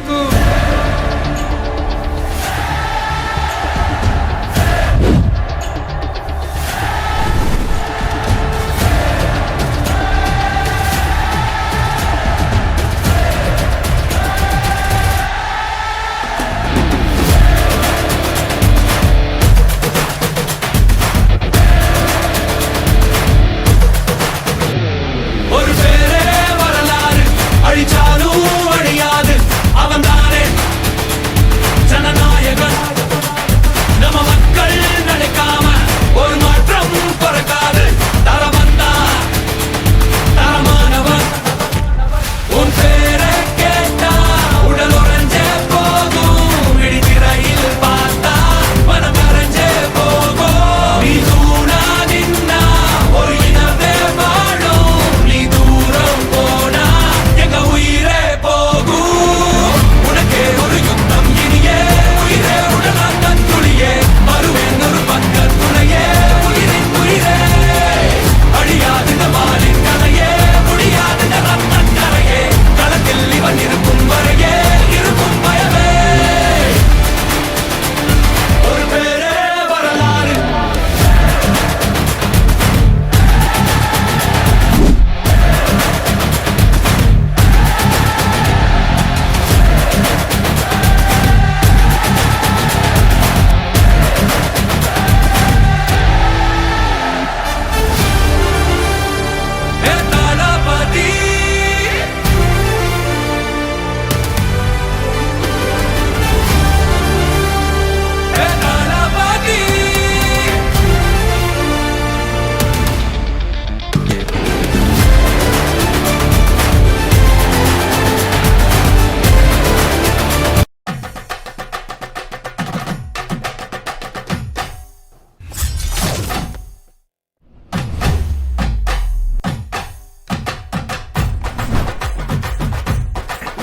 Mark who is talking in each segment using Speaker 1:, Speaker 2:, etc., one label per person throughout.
Speaker 1: இருக்கும்.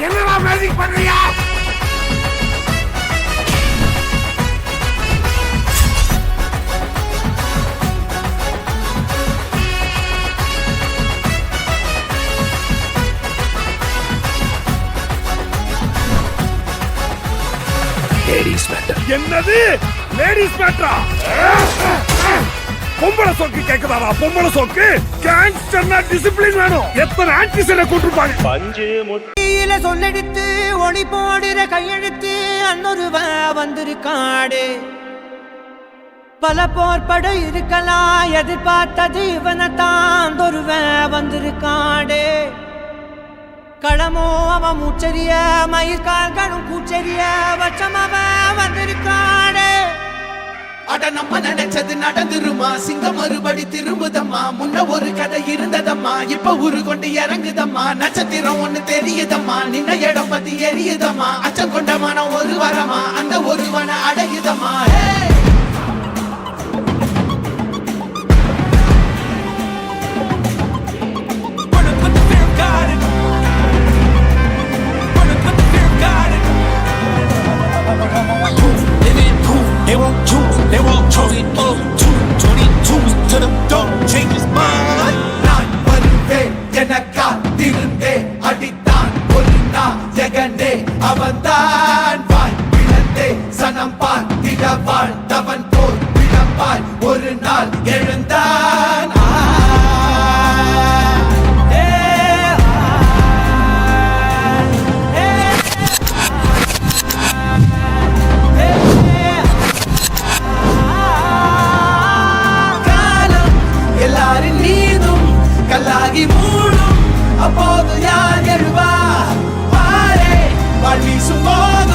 Speaker 2: என்னடா மேஜிக் பண்றியா? என்னது லேடிஸ் மேட்டரா? பொம்பளை சோக்கு கேக்குதாடா? பொம்பளை சோக்கு கேங்ஸ்டர்னா டிசிப்ளின் வேணும். எத்தனை ஆன்டிசனை கூட்டிருப்பாங்க.
Speaker 3: பஞ்சு
Speaker 4: முட்டியில சொல்லெடுத்து ஒளி போடுற கையெழுத்து அன்னொருவ வந்திருக்காடு. பல போர்பட இருக்கலாம் எதிர்பார்த்தது இவனைத்தான் ஒருவ வந்திருக்காடு. களமோ அவன் மூச்சரிய மயிர்கால்களும் கூச்சரிய வச்சம் அவன் வந்திருக்காடு.
Speaker 5: அட நம்ம நினைச்சது நடந்துருமா? சிங்கம் மறுபடி திரும்புதம்மா. முன்ன ஒரு கதை இருந்ததம்மா, இப்ப ஊரு கொண்டு இறங்குதம்மா. நட்சத்திரம் ஒண்ணு தெரியுதம்மா, நின்ன இடம் பத்தி எரியுதம்மா. அச்சம் கொண்ட மனம் ஒரு வரமா, அந்த ஒருவனை அடையுதம்மா.
Speaker 6: They won't choose, they won't choose it up. 22 to the door, change his mind.
Speaker 5: நான் வருவேன் எனக்கா திருந்தே அடித்தான் ஒரு நாள் ஜெகண்டே. அவன்தான் வாய் பிளந்தே சனம் பார்த்திட வாழ்ந்தவன் போல் விளம்பாய் ஒரு நாள் எழுந்தான். கல்லாகி மூடும் அப்போது யார் எழுவா? பாரே வாழ் வீசும் போது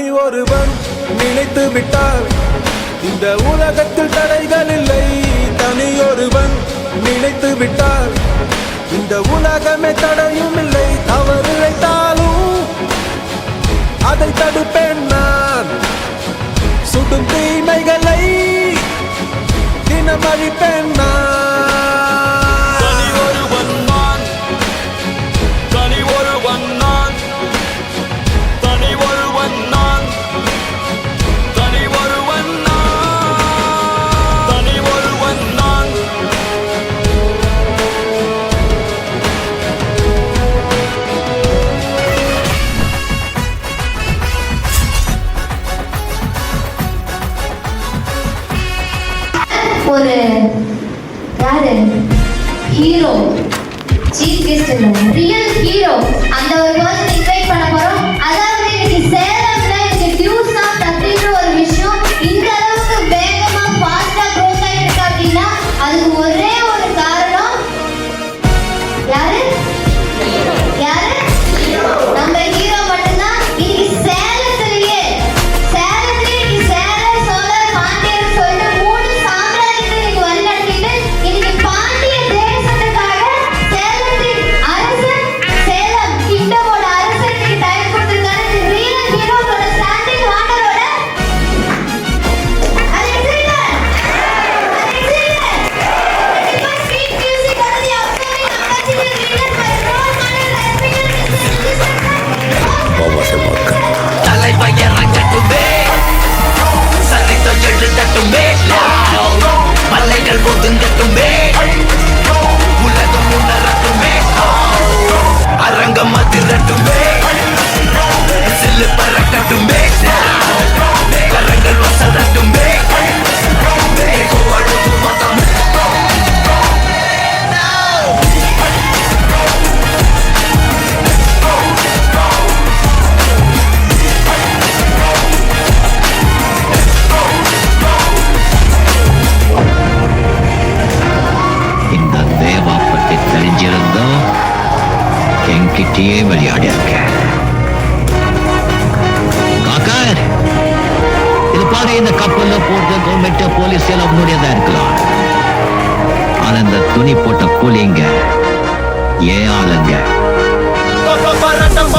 Speaker 1: தனி ஒருவன் நினைத்து விட்டால் இந்த உலகத்தில் தடைகள் இல்லை. தனி ஒருவன் நினைத்து விட்டால் இந்த உலகமே தடையும் இல்லை. தவறு இழைத்தாலும் அதை தடுப்பேன் நான். சுடும் தீமைகளை தினம் அழிப்பேன் நான்.
Speaker 6: தனி ஒருவன் நான், தனி ஒருவன் நான், தனி ஒருவன் நான், தனி ஒருவன் நான், தனி ஒருவன் நான்.
Speaker 3: ஒரு யாரு hero, chief guest real hero, அந்த ஒரு பர்சன் இன்வைட் பண்ண போறோம். அதாவது இன்னைக்கு சேலம்ல இந்த டியூஸ் ஆஃப் அப்படின்ற ஒரு விஷயம் இந்த அளவுக்கு வேகமா ஃபாஸ்டா க்ரோத் ஆயிட்டு இருக்கு அப்படின்னா அதுக்கு ஒரே ஒரு காரணம் யாரு யாரு நம்ம ஹீரோ மட்டும்தான். இன்னைக்கு சேலத்திலேயே இன்னைக்கு சேலம் சோழர் பாண்டியர் சொல்லிட்டு 3 சாம்ராஜ்யத்தை இன்னைக்கு வழிநடத்திட்டு இன்னைக்கு பாண்டிய தேசத்துக்காக சேலத்தின் அரசன், சேலம் கிங்டமோட அரசனுக்கு டைம் கொடுத்திருக்காரு. ரியல் ஹீரோவோட ஸ்டாண்டிங் வாண்டரோட ஸ்வீட் மியூசிக் வருது. அப்படியே அம்மாச்சியோட ரீடர் பை ரோல் மாடல்
Speaker 5: தலைவ இறங்கட்டுமே, சரித்தம் எழுதட்டுமே, மலைகள் ஒதுங்கட்டுமே, உலகம் உணரட்டுமே, அரங்கம் அதிரட்டுமே, சில்லு பறக்கட்டுமே, கரங்கள் வசரட்டுமே,
Speaker 7: இந்த தேவா பத்தி தெரிஞ்சிருந்தோம் என்கிட்டயே விளையாடி இருக்க. காக்கா, இது பாரு, இந்த கப்பல்ல போட்டு கவர்மெண்ட் போலீஸ் எல்லாம் முடியாதா இருக்கலாம். ஆனா இந்த துணி போட்ட கூலிங்க ஏன் ஆளுங்க.
Speaker 5: பரட்டம்